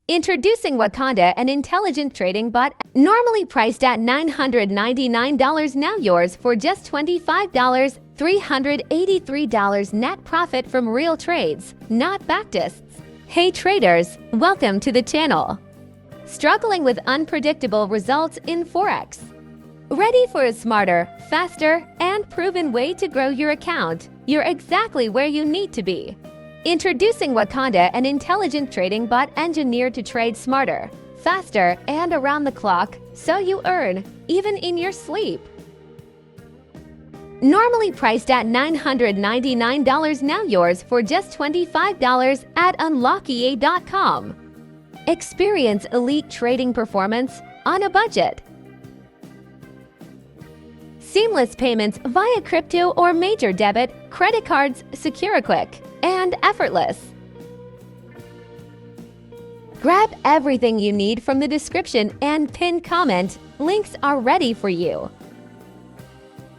Introducing Wakanda, an intelligent trading bot normally priced at $999, now yours for just $25. $383 net profit from real trades, not backtests. Hey traders, welcome to the channel. Struggling with unpredictable results in Forex? Ready for a smarter, faster, and proven way to grow your account? You're exactly where you need to be. Introducing Wakanda, an intelligent trading bot engineered to trade smarter, faster, and around the clock, so you earn, even in your sleep. Normally priced at $999, now yours for just $25 at unlocky.com. Experience elite trading performance on a budget. Seamless payments via crypto or major debit, credit cards, secure, quick, and effortless. Grab everything you need from the description and pinned comment. Links are ready for you.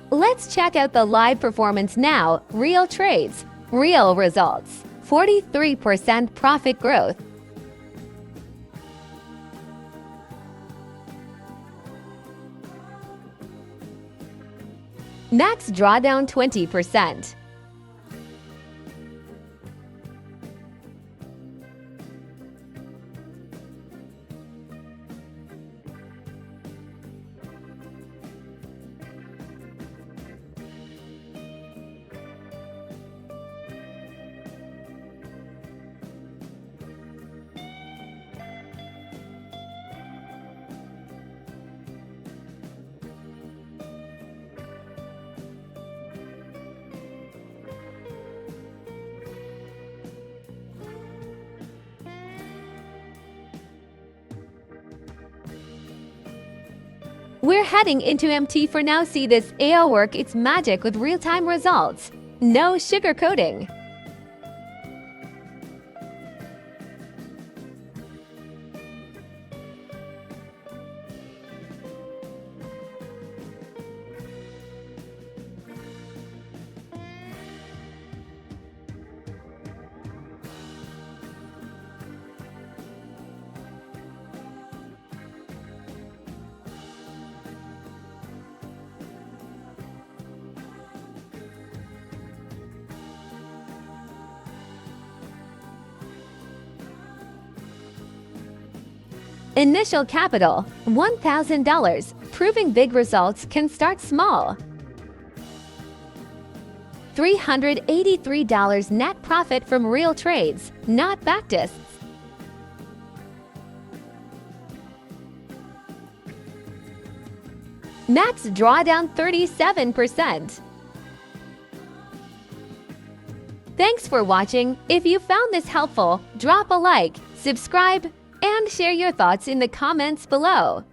Let's check out the live performance now. Real trades, real results. 43% profit growth. Max drawdown 20%. We're heading into MT for now. See this AI work its magic with real-time results. No sugarcoating. Initial capital, $1,000. Proving big results can start small. $383 net profit from real trades, not backtests. Max drawdown 37%. Thanks for watching. If you found this helpful, drop a like, subscribe, and share your thoughts in the comments below.